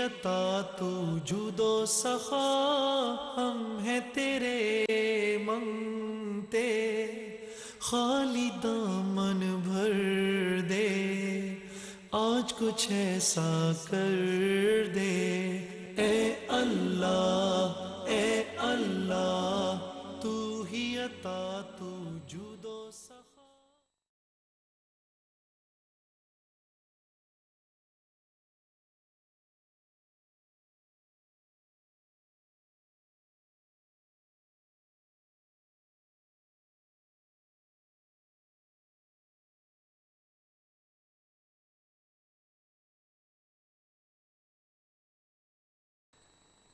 عطا تو جود و سخا ہم ہیں تیرے منگتے خالی دامن بھر دے آج کچھ ایسا کر دے اے اللہ تو ہی عطا تو جود و سخا.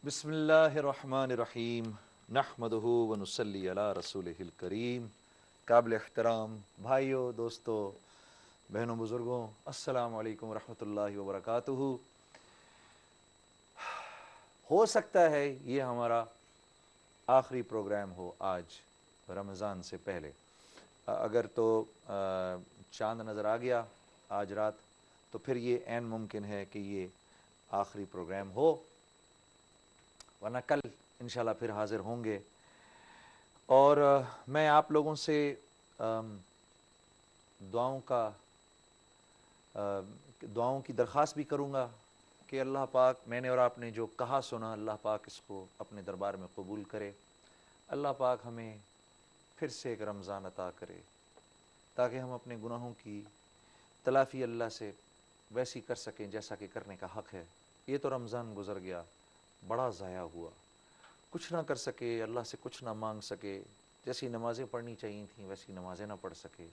بسم اللہ الرحمن الرحیم نحمدہ ونصلی علی رسولہ الکریم. قابل احترام بھائیوں، دوستوں، بہنوں، بزرگوں، السلام علیکم ورحمۃ اللہ وبرکاتہ. ہو سکتا ہے یہ ہمارا آخری پروگرام ہو آج رمضان سے پہلے. اگر تو چاند نظر آ گیا آج رات تو پھر یہ عین ممکن ہے کہ یہ آخری پروگرام ہو، ورنہ کل انشاءاللہ پھر حاضر ہوں گے. اور میں آپ لوگوں سے دعاؤں کی درخواست بھی کروں گا کہ اللہ پاک میں نے اور آپ نے جو کہا سنا، اللہ پاک اس کو اپنے دربار میں قبول کرے. اللہ پاک ہمیں پھر سے ایک رمضان عطا کرے تاکہ ہم اپنے گناہوں کی تلافی اللہ سے ویسی کر سکیں جیسا کہ کرنے کا حق ہے. یہ تو رمضان گزر گیا، بڑا ضائع ہوا، کچھ نہ کر سکے، اللہ سے کچھ نہ مانگ سکے. جیسی نمازیں پڑھنی چاہیے تھیں ویسی نمازیں نہ پڑھ سکے،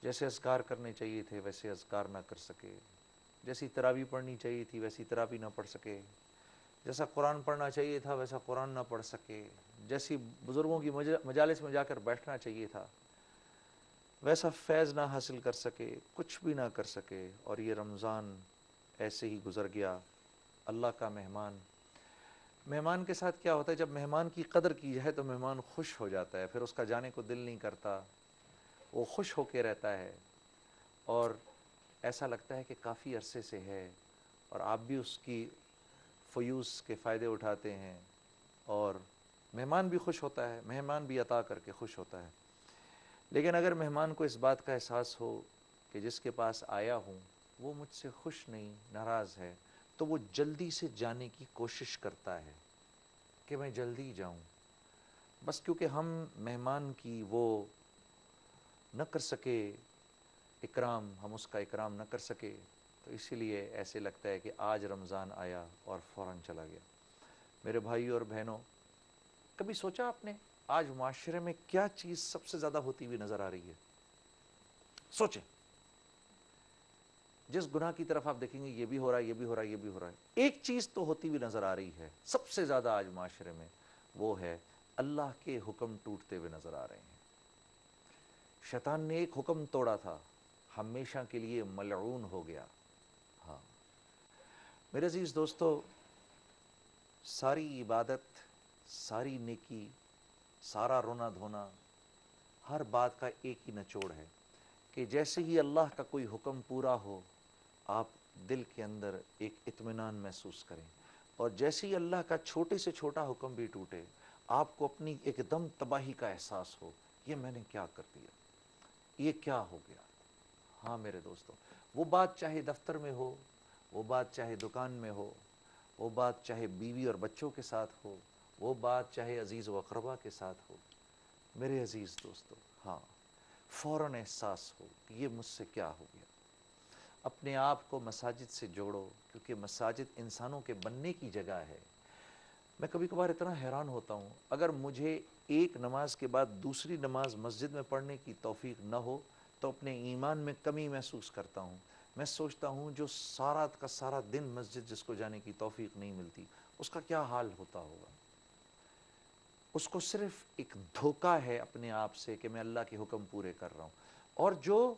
جیسے اذکار کرنے چاہیے تھے ویسے اذکار نہ کر سکے، جیسی تراویح پڑھنی چاہیے تھی ویسی تراویح نہ پڑھ سکے، جیسا قرآن پڑھنا چاہیے تھا ویسا قرآن نہ پڑھ سکے، جیسی بزرگوں کی مجالس میں جا کر بیٹھنا چاہیے تھا ویسا فیض نہ حاصل کر سکے، کچھ بھی نہ کر سکے. اور یہ رمضان ایسے ہی گزر گیا. اللہ کا مہمان کے ساتھ کیا ہوتا ہے، جب مہمان کی قدر کی جائے تو مہمان خوش ہو جاتا ہے، پھر اس کا جانے کو دل نہیں کرتا، وہ خوش ہو کے رہتا ہے اور ایسا لگتا ہے کہ کافی عرصے سے ہے اور آپ بھی اس کی فیوز کے فائدے اٹھاتے ہیں اور مہمان بھی خوش ہوتا ہے، مہمان بھی عطا کر کے خوش ہوتا ہے. لیکن اگر مہمان کو اس بات کا احساس ہو کہ جس کے پاس آیا ہوں وہ مجھ سے خوش نہیں، ناراض ہے، تو وہ جلدی سے جانے کی کوشش کرتا ہے کہ میں جلدی جاؤں. بس کیونکہ ہم مہمان کی وہ نہ کر سکے اکرام، ہم اس کا اکرام نہ کر سکے، تو اسی لیے ایسے لگتا ہے کہ آج رمضان آیا اور فوراً چلا گیا. میرے بھائی اور بہنوں، کبھی سوچا آپ نے آج معاشرے میں کیا چیز سب سے زیادہ ہوتی ہوئی نظر آ رہی ہے؟ سوچیں. جس گناہ کی طرف آپ دیکھیں گے یہ بھی ہو رہا ہے، یہ بھی ہو رہا ہے، یہ بھی ہو رہا ہے. ایک چیز تو ہوتی ہوئی نظر آ رہی ہے سب سے زیادہ آج معاشرے میں، وہ ہے اللہ کے حکم ٹوٹتے ہوئے نظر آ رہے ہیں. شیطان نے ایک حکم توڑا تھا، ہمیشہ کے لیے ملعون ہو گیا. ہاں میرے عزیز دوستو، ساری عبادت، ساری نیکی، سارا رونا دھونا، ہر بات کا ایک ہی نچوڑ ہے کہ جیسے ہی اللہ کا کوئی حکم پورا ہو آپ دل کے اندر ایک اطمینان محسوس کریں، اور جیسے ہی اللہ کا چھوٹے سے چھوٹا حکم بھی ٹوٹے آپ کو اپنی ایک دم تباہی کا احساس ہو، یہ میں نے کیا کر دیا، یہ کیا ہو گیا. ہاں میرے دوستو، وہ بات چاہے دفتر میں ہو، وہ بات چاہے دکان میں ہو، وہ بات چاہے بیوی اور بچوں کے ساتھ ہو، وہ بات چاہے عزیز و اقربا کے ساتھ ہو، میرے عزیز دوستو، ہاں فوراً احساس ہو کہ یہ مجھ سے کیا ہو گیا. اپنے آپ کو مساجد سے جوڑو، کیونکہ مساجد انسانوں کے بننے کی جگہ ہے. میں کبھی کبھار اتنا حیران ہوتا ہوں، اگر مجھے ایک نماز کے بعد دوسری نماز مسجد میں پڑھنے کی توفیق نہ ہو تو اپنے ایمان میں کمی محسوس کرتا ہوں. میں سوچتا ہوں جو سارا کا سارا دن مسجد جس کو جانے کی توفیق نہیں ملتی اس کا کیا حال ہوتا ہوگا. اس کو صرف ایک دھوکہ ہے اپنے آپ سے کہ میں اللہ کے حکم پورے کر رہا ہوں. اور جو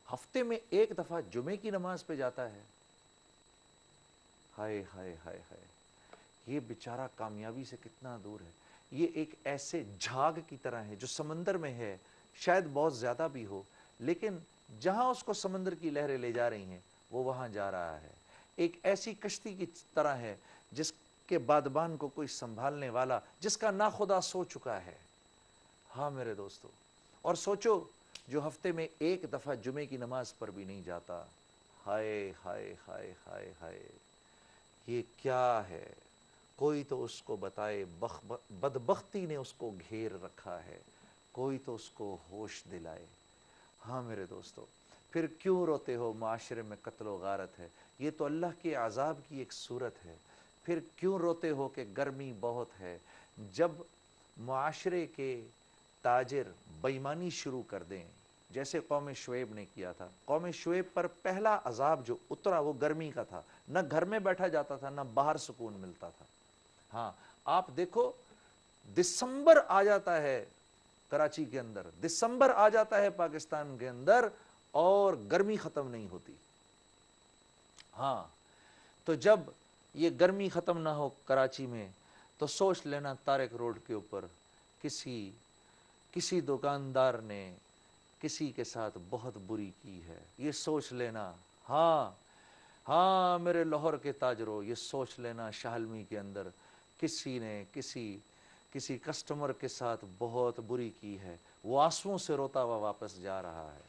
ہفتے میں ایک دفعہ جمعے کی نماز پہ جاتا ہے، ہائے ہائے ہائے ہائے، یہ بیچارہ کامیابی سے کتنا دور ہے. یہ ایک ایسے جھاگ کی طرح ہے جو سمندر میں ہے، شاید بہت زیادہ بھی ہو، لیکن جہاں اس کو سمندر کی لہریں لے جا رہی ہیں وہ وہاں جا رہا ہے. ایک ایسی کشتی کی طرح ہے جس کے بادبان کو کوئی سنبھالنے والا، جس کا ناخدا سو چکا ہے۔ ہاں میرے دوستو، اور سوچو جو ہفتے میں ایک دفعہ جمعے کی نماز پر بھی نہیں جاتا، ہائے ہائے ہائے ہائے ہائے، یہ کیا ہے؟ کوئی تو اس کو بتائے، بدبختی نے اس کو گھیر رکھا ہے، کوئی تو اس کو ہوش دلائے۔ ہاں میرے دوستو، پھر کیوں روتے ہو معاشرے میں قتل و غارت ہے؟ یہ تو اللہ کے عذاب کی ایک صورت ہے۔ پھر کیوں روتے ہو کہ گرمی بہت ہے؟ جب معاشرے کے تاجر بےایمانی شروع کر دیں، جیسے قوم شعیب نے کیا تھا، قوم شعیب پر پہلا عذاب جو اترا وہ گرمی کا تھا، نہ گھر میں بیٹھا جاتا تھا، نہ باہر سکون ملتا تھا۔ ہاں آپ دیکھو، دسمبر آ جاتا ہے کراچی کے اندر، دسمبر آ جاتا ہے پاکستان کے اندر، اور گرمی ختم نہیں ہوتی۔ ہاں تو جب یہ گرمی ختم نہ ہو کراچی میں، تو سوچ لینا طارق روڈ کے اوپر کسی دکاندار نے کسی کے ساتھ بہت بری کی ہے، یہ سوچ لینا۔ ہاں ہاں میرے لاہور کے تاجروں، یہ سوچ لینا شاہلمی کے اندر کسی نے کسی کسٹمر کے ساتھ بہت بری کی ہے، وہ آنسوؤں سے روتا ہوا واپس جا رہا ہے۔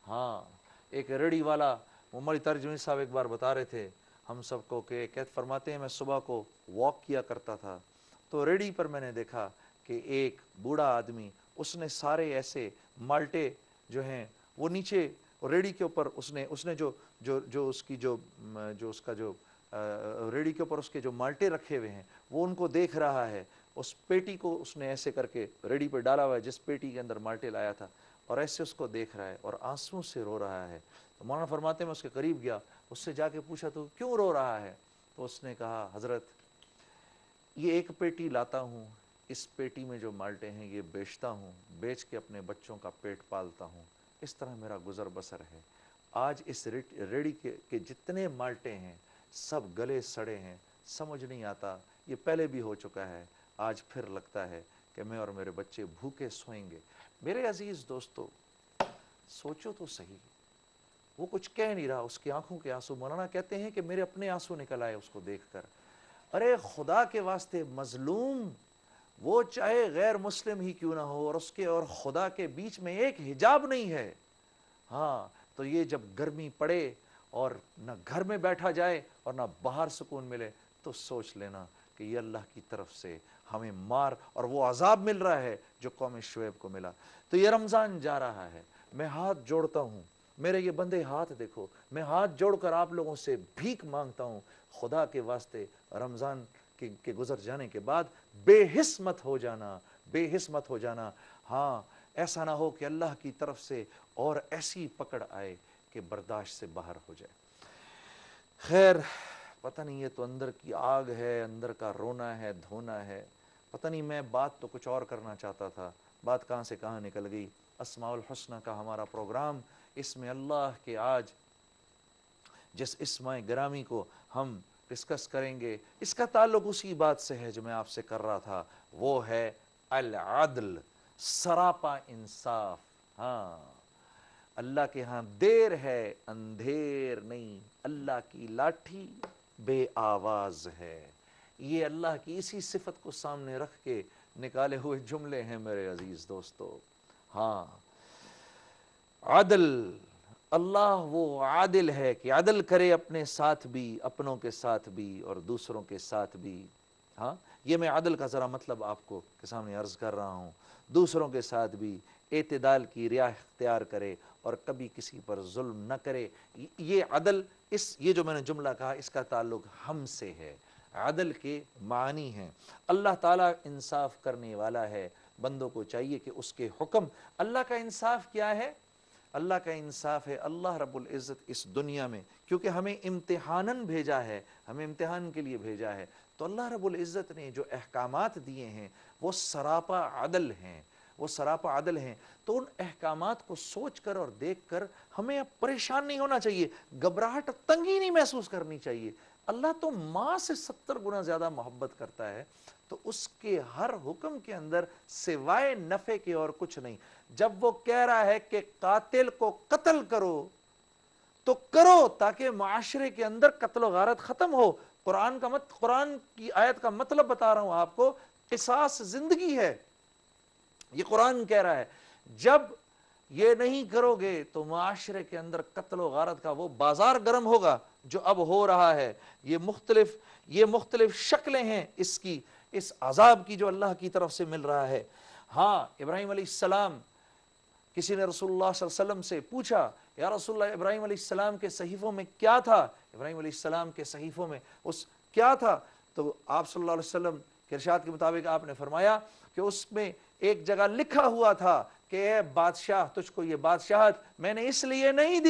ہاں ایک ریڑی والا، عمر ترجمانی صاحب ایک بار بتا رہے تھے ہم سب کو کہ کہتے فرماتے ہیں میں صبح کو واک کیا کرتا تھا، تو ریڑی پر میں نے دیکھا کہ ایک بوڑھا آدمی، اس نے سارے ایسے مالٹے جو ہیں وہ نیچے ریڑی کے اوپر اس نے جو اس کا جو ریڑی کے اوپر اس کے جو مالٹے رکھے ہوئے ہیں وہ ان کو دیکھ رہا ہے، اس پیٹی کو اس نے ایسے کر کے ریڑی پہ ڈالا ہوا ہے جس پیٹی کے اندر مالٹے لایا تھا، اور ایسے اس کو دیکھ رہا ہے اور آنسوؤں سے رو رہا ہے۔ تو مولانا فرماتے ہیں میں اس کے قریب گیا، اس سے جا کے پوچھا تو کیوں رو رہا ہے؟ تو اس نے کہا حضرت یہ ایک پیٹی لاتا ہوں، اس پیٹی میں جو مالٹے ہیں یہ بیچتا ہوں، بیچ کے اپنے بچوں کا پیٹ پالتا ہوں، اس طرح میرا گزر بسر ہے۔ آج اس ریڑی کے جتنے مالٹے ہیں سب گلے سڑے ہیں، سمجھ نہیں آتا، یہ پہلے بھی ہو چکا ہے، آج پھر لگتا ہے کہ میں اور میرے بچے بھوکے سوئیں گے۔ میرے عزیز دوستو سوچو تو صحیح، وہ کچھ کہہ نہیں رہا، اس کی آنکھوں کے آنسو، مولانا کہتے ہیں کہ میرے اپنے آنسو نکل آئے اس کو دیکھ کر۔ ارے خدا کے واسطے مظلوم، وہ چاہے غیر مسلم ہی کیوں نہ ہو، اور اس کے اور خدا کے بیچ میں ایک حجاب نہیں ہے، ہاں تو یہ جب گرمی پڑے اور نہ گھر میں بیٹھا جائے اور نہ باہر سکون ملے، تو سوچ لینا کہ یہ اللہ کی طرف سے ہمیں مار اور وہ عذاب مل رہا ہے جو قوم شعیب کو ملا۔ تو یہ رمضان جا رہا ہے، میں ہاتھ جوڑتا ہوں، میرے یہ بندے ہاتھ دیکھو، میں ہاتھ جوڑ کر آپ لوگوں سے بھیک مانگتا ہوں، خدا کے واسطے رمضان کے گزر جانے کے بعد بے حس مت ہو جانا، بے حس مت ہو جانا۔ ہاں ایسا نہ ہو کہ اللہ کی طرف سے اور ایسی پکڑ آئے کہ برداشت سے باہر ہو جائے۔ خیر پتہ نہیں، یہ تو اندر کی آگ ہے، اندر کا رونا ہے، دھونا ہے، پتہ نہیں، میں بات تو کچھ اور کرنا چاہتا تھا، بات کہاں سے کہاں نکل گئی۔ اسماء الحسنہ کا ہمارا پروگرام، اس میں اللہ کے آج جس اسم گرامی کو ہم ڈسکس کریں گے، اس کا تعلق اسی بات سے ہے جو میں آپ سے کر رہا تھا، وہ ہے العدل، سراپا انصاف۔ ہاں اللہ کے ہاں دیر ہے اندھیر نہیں، اللہ کی لاٹھی بے آواز ہے۔ یہ اللہ کی اسی صفت کو سامنے رکھ کے نکالے ہوئے جملے ہیں میرے عزیز دوستو۔ ہاں عدل، اللہ وہ عادل ہے کہ عدل کرے اپنے ساتھ بھی، اپنوں کے ساتھ بھی اور دوسروں کے ساتھ بھی۔ ہاں یہ میں عدل کا ذرا مطلب آپ کو کے سامنے عرض کر رہا ہوں، دوسروں کے ساتھ بھی اعتدال کی رعا اختیار کرے اور کبھی کسی پر ظلم نہ کرے۔ یہ عدل، یہ جو میں نے جملہ کہا اس کا تعلق ہم سے ہے، عدل کے معنی ہیں۔ اللہ تعالیٰ انصاف کرنے والا ہے، بندوں کو چاہیے کہ اس کے حکم، اللہ کا انصاف کیا ہے؟ اللہ کا انصاف ہے اللہ رب العزت اس دنیا میں، کیونکہ ہمیں امتحاناً بھیجا ہے، ہمیں امتحان کے لیے بھیجا ہے، تو اللہ رب العزت نے جو احکامات دیے ہیں وہ سراپا عدل ہیں، وہ سراپا عدل ہیں۔ تو ان احکامات کو سوچ کر اور دیکھ کر ہمیں اب پریشان نہیں ہونا چاہیے، گھبراہٹ تنگی نہیں محسوس کرنی چاہیے۔ اللہ تو ماں سے 70 گنا زیادہ محبت کرتا ہے، تو اس کے ہر حکم کے اندر سوائے نفع کے اور کچھ نہیں۔ جب وہ کہہ رہا ہے کہ قاتل کو قتل کرو تو کرو تاکہ معاشرے کے اندر قتل و غارت ختم ہو۔ قرآن کی آیت کا مطلب بتا رہا ہوں آپ کو، قصاص زندگی ہے، یہ قرآن کہہ رہا ہے۔ جب یہ نہیں کرو گے تو معاشرے کے اندر قتل و غارت کا وہ بازار گرم ہوگا جو اب ہو رہا ہے۔ یہ مختلف شکلیں ہیں اس عذاب کی جو اللہ کی طرف سے مل رہا ہے۔ ہاں، ابراہیم علیہ السلام، کسی نے رسول اللہ صلی اللہ علیہ وسلم سے پوچھا، یا رسول اللہ ابراہیم علیہ السلام کے صحیفوں میں کیا تھا؟ ابراہیم علیہ السلام کے صحیفوں میں کیا تھا؟ تو آپ صلی اللہ علیہ وسلم کے ارشاد کے مطابق آپ نے فرمایا کہ اس میں ایک جگہ لکھا ہوا تھا کہ اے بادشاہ، تجھ کو یہ بادشاہت میں نے اس لیے نہیں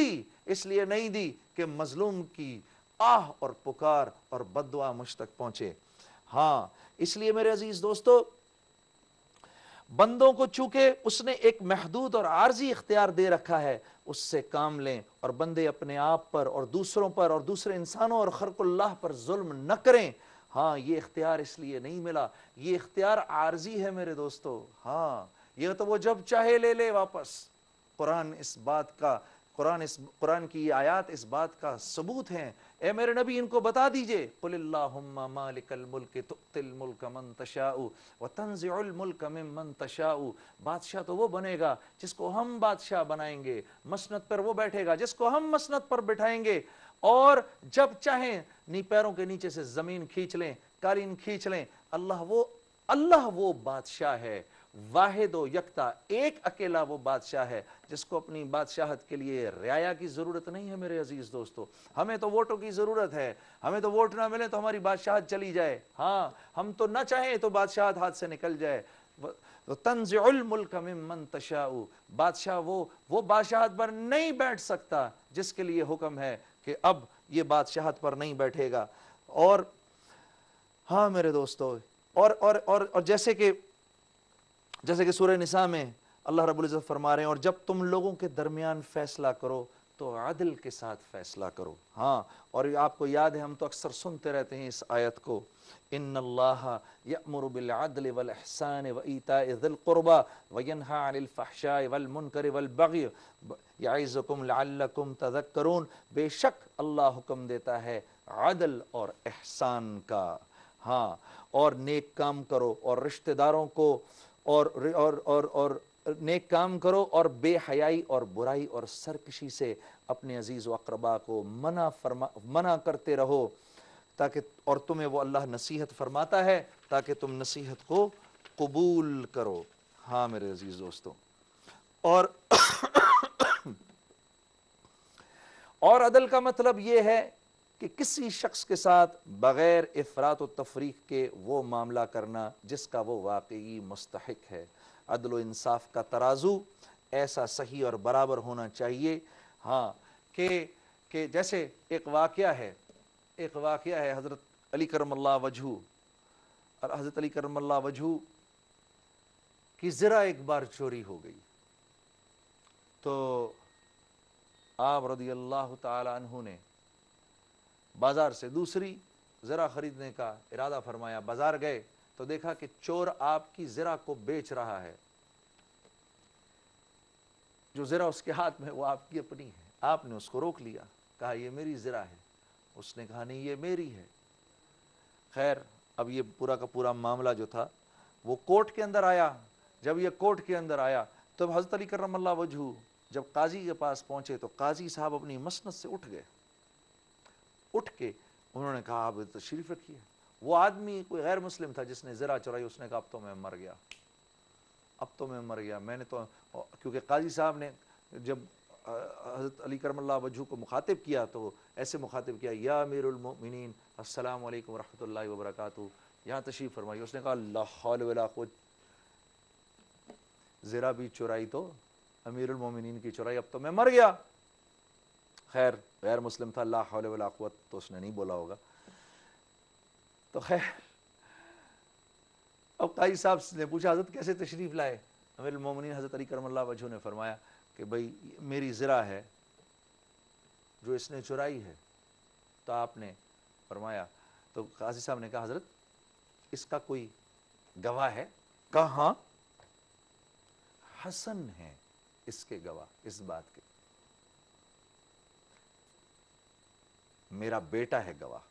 دی کہ مظلوم کی آہ اور پکار اور بددعا مجھ تک پہنچے۔ ہاں، اس لیے میرے عزیز دوستو، بندوں کو چونکہ اس نے ایک محدود اور عارضی اختیار دے رکھا ہے، اس سے کام لیں اور بندے اپنے آپ پر اور دوسروں پر اور دوسرے انسانوں اور خلق اللہ پر ظلم نہ کریں۔ ہاں، یہ اختیار اس لیے نہیں ملا، یہ اختیار عارضی ہے میرے دوستو۔ ہاں، یہ تو وہ جب چاہے لے لے واپس۔ قرآن کی یہ آیات اس بات کا ثبوت ہیں۔ اے میرے نبی، ان کو بتا دیجئے، قل اللہم مالک الملک تؤتی الملک من تشاء وتنزع الملک ممن تشاء۔ بادشاہ تو وہ بنے گا جس کو ہم بادشاہ بنائیں گے، مسند پر وہ بیٹھے گا جس کو ہم مسند پر بٹھائیں گے، اور جب چاہیں پیروں کے نیچے سے زمین کھینچ لیں، قالین کھینچ لیں۔ اللہ وہ بادشاہ ہے، واحد و یکتا، ایک اکیلا وہ بادشاہ ہے جس کو اپنی بادشاہت کے لیے رعایا کی ضرورت نہیں ہے میرے عزیز دوستو۔ ہمیں تو ووٹوں کی ضرورت ہے، ہمیں تو ووٹ نہ ملے تو ہماری بادشاہت چلی جائے، ہاں ہم تو نہ چاہیں تو بادشاہت ہاتھ سے نکل جائے۔ تنزع الملک ممن تشاء، بادشاہ وہ بادشاہت پر نہیں بیٹھ سکتا جس کے لیے حکم ہے کہ اب یہ بادشاہت پر نہیں بیٹھے گا۔ اور ہاں میرے دوستو، اور جیسے کہ سورہ نساء میں اللہ رب العزت فرما رہے ہیں، اور جب تم لوگوں کے درمیان فیصلہ کرو تو عدل کے ساتھ فیصلہ کرو۔ ہاں، اور آپ کو یاد ہے، ہم تو اکثر سنتے رہتے ہیں اس آیت کو، ان اللہ یأمر بالعدل والاحسان وایتاء ذی القربى وینہی عن الفحشاء والمنکر والبغی یعظکم لعلکم تذکرون۔ بے شک اللہ حکم دیتا ہے عدل اور احسان کا، ہاں، اور نیک کام کرو اور رشتہ داروں کو اور نیک کام کرو، اور بے حیائی اور برائی اور سرکشی سے اپنے عزیز و اقربا کو منع کرتے رہو، تاکہ اور تمہیں وہ اللہ نصیحت فرماتا ہے تاکہ تم نصیحت کو قبول کرو۔ ہاں میرے عزیز دوستو، اور عدل کا مطلب یہ ہے کہ کسی شخص کے ساتھ بغیر افراط و تفریق کے وہ معاملہ کرنا جس کا وہ واقعی مستحق ہے۔ عدل و انصاف کا ترازو ایسا صحیح اور برابر ہونا چاہیے، ہاں، کہ جیسے ایک واقعہ ہے حضرت علی کرم اللہ وجہہ، اور حضرت علی کرم اللہ وجہہ کی زرہ ایک بار چوری ہو گئی، تو آپ رضی اللہ تعالی عنہ نے بازار سے دوسری زرہ خریدنے کا ارادہ فرمایا۔ بازار گئے تو دیکھا کہ چور آپ کی زرہ کو بیچ رہا ہے، جو زرہ اس کے ہاتھ میں وہ آپ کی اپنی ہے۔ آپ نے اس کو روک لیا، کہا یہ میری زرہ ہے، اس نے کہا نہیں یہ میری ہے۔ خیر، اب یہ پورا کا پورا معاملہ جو تھا وہ کورٹ کے اندر آیا۔ جب یہ کورٹ کے اندر آیا تو حضرت علی کرم اللہ وجہہ جب قاضی کے پاس پہنچے تو قاضی صاحب اپنی مسند سے اٹھ گئے، اٹھ کے انہوں نے کہا آپ تشریف رکھیے۔ وہ آدمی کوئی غیر مسلم تھا جس نے زرہ چرائی، اس نے کہا اب تو میں مر گیا، میں نے تو، کیونکہ قاضی صاحب نے جب حضرت علی کرم اللہ وجہہ کو مخاطب کیا تو ایسے مخاطب کیا، یا امیر المؤمنین السلام علیکم ورحمۃ اللہ وبرکاتہ، یہاں تشریف فرمائیے۔ اس نے کہا لا حول ولا قوت، زرہ بھی چرائی تو امیر المومنین کی چرائی، اب تو میں مر گیا۔ خیر، غیر مسلم تھا، لا حول ولا قوت تو اس نے نہیں بولا ہوگا۔ تو خیر، اب قاضی صاحب نے پوچھا حضرت کیسے تشریف لائے؟ امیر المومنین حضرت علی کرم اللہ وجہہ نے فرمایا کہ بھئی میری زرہ ہے جو اس نے چرائی ہے۔ تو آپ نے فرمایا، تو قاضی صاحب نے کہا حضرت اس کا کوئی گواہ ہے؟ کہا ہاں، حسن ہیں اس کے گواہ اس بات کے۔ میرا بیٹا ہے گواہ۔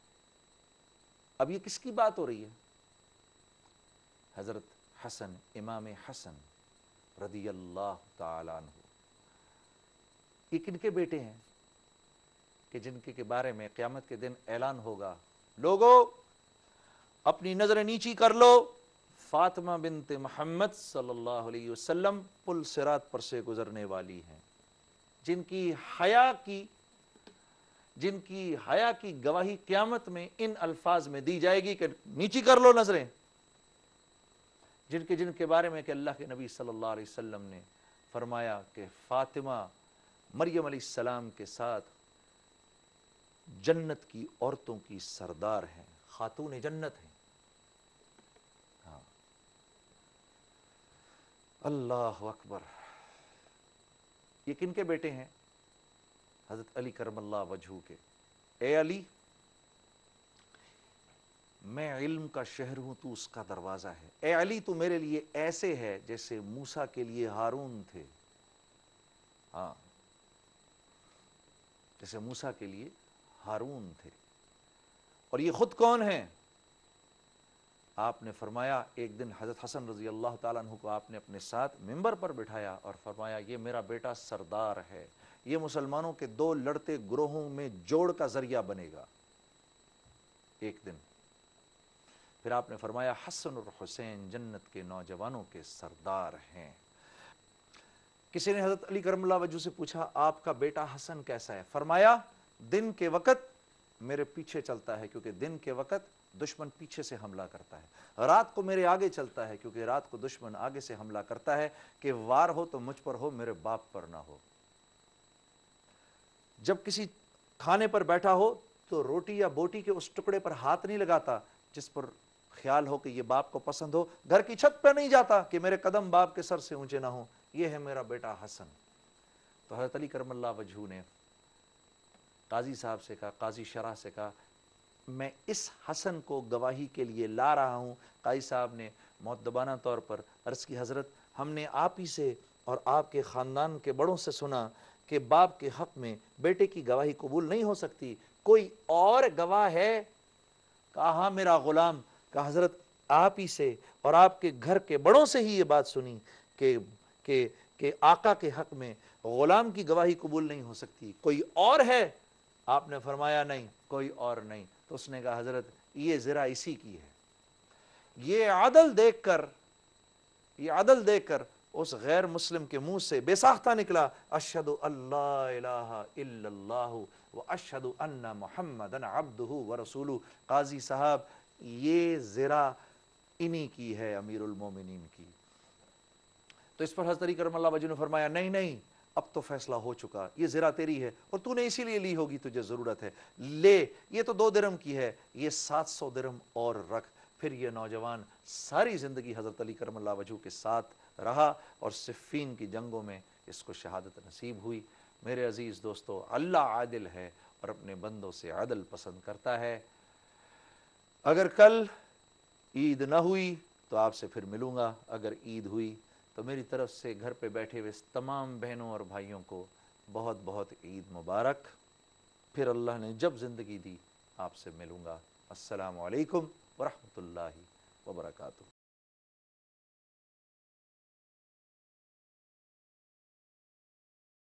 اب یہ کس کی بات ہو رہی ہے؟ حضرت حسن، امام حسن رضی اللہ تعالیٰ عنہ، یہ کن کے بیٹے ہیں کہ جن کے بارے میں قیامت کے دن اعلان ہوگا، لوگو اپنی نظریں نیچی کر لو، فاطمہ بنت محمد صلی اللہ علیہ وسلم پل صراط پر سے گزرنے والی ہیں، جن کی حیا کی گواہی قیامت میں ان الفاظ میں دی جائے گی کہ نیچی کر لو نظریں، جن کے بارے میں کہ اللہ کے نبی صلی اللہ علیہ وسلم نے فرمایا کہ فاطمہ مریم علیہ السلام کے ساتھ جنت کی عورتوں کی سردار ہیں، خاتون جنت ہیں۔ ہاں، اللہ اکبر۔ یہ کن کے بیٹے ہیں؟ حضرت علی کرم اللہ وجہہ کے۔ اے علی، میں علم کا شہر ہوں، تو اس کا دروازہ ہے۔ اے علی، تو میرے لیے ایسے ہے جیسے موسیٰ کے لیے ہارون تھے۔ ہاں، جیسے موسیٰ کے لیے ہارون تھے۔ اور یہ خود کون ہیں؟ آپ نے فرمایا، ایک دن حضرت حسن رضی اللہ تعالیٰ عنہ کو آپ نے اپنے ساتھ ممبر پر بٹھایا اور فرمایا یہ میرا بیٹا سردار ہے، یہ مسلمانوں کے دو لڑتے گروہوں میں جوڑ کا ذریعہ بنے گا ایک دن۔ پھر آپ نے فرمایا حسن اور حسین جنت کے نوجوانوں کے سردار ہیں۔ کسی نے حضرت علی کرم اللہ وجہہ سے پوچھا آپ کا بیٹا حسن کیسا ہے؟ فرمایا دن کے وقت میرے پیچھے چلتا ہے کیونکہ دن کے وقت دشمن پیچھے سے حملہ کرتا ہے، رات کو میرے آگے چلتا ہے کیونکہ رات کو دشمن آگے سے حملہ کرتا ہے کہ وار ہو تو مجھ پر ہو، میرے باپ پر نہ ہو۔ جب کسی کھانے پر بیٹھا ہو تو روٹی یا بوٹی کے اس ٹکڑے پر ہاتھ نہیں لگاتا جس پر خیال ہو کہ یہ باپ کو پسند ہو، گھر کی چھت پہ نہیں جاتا کہ میرے قدم باپ کے سر سے اونچے نہ ہوں۔ یہ ہے میرا بیٹا حسن۔ تو حضرت علی کرم اللہ وجہہ نے قاضی صاحب سے کہا، قاضی شرح سے کہا میں اس حسن کو گواہی کے لیے لا رہا ہوں۔ قاضی صاحب نے مؤدبانہ طور پر عرض کی حضرت ہم نے آپ ہی سے اور آپ کے خاندان کے بڑوں سے سنا کہ باپ کے حق میں بیٹے کی گواہی قبول نہیں ہو سکتی، کوئی اور گواہ ہے؟ کہا ہاں میرا غلام۔ کہا حضرت آپ ہی سے اور آپ کے گھر کے بڑوں سے ہی یہ بات سنی کہ آقا کے حق میں غلام کی گواہی قبول نہیں ہو سکتی، کوئی اور ہے؟ آپ نے فرمایا نہیں، کوئی اور نہیں۔ تو اس نے کہا حضرت یہ ذرا اسی کی ہے۔ یہ عدل دیکھ کر اس غیر مسلم کے منہ سے بے ساختہ نکلا اشہد اللہ الہ الا اللہ واشہد ان محمدن عبدہ ورسولہ۔ قاضی صاحب یہ ذرا انہی کی ہے، امیر المومنین کی۔ تو اس پر حضرت علی کرم اللہ وجہہ نے فرمایا نہیں، اب تو فیصلہ ہو چکا، یہ زرہ تیری ہے اور تو نے اسی لیے لی ہوگی، تجھے ضرورت ہے، لے، یہ تو 2 درہم کی ہے، یہ 700 درہم اور رکھ۔ پھر یہ نوجوان ساری زندگی حضرت علی کرم اللہ وجہہ کے ساتھ رہا اور صفین کی جنگوں میں اس کو شہادت نصیب ہوئی۔ میرے عزیز دوستو، اللہ عادل ہے اور اپنے بندوں سے عدل پسند کرتا ہے۔ اگر کل عید نہ ہوئی تو آپ سے پھر ملوں گا، اگر عید ہوئی تو میری طرف سے گھر پہ بیٹھے ہوئے تمام بہنوں اور بھائیوں کو بہت بہت عید مبارک۔ پھر اللہ نے جب زندگی دی آپ سے ملوں گا۔ السلام علیکم ورحمۃ اللہ وبرکاتہ۔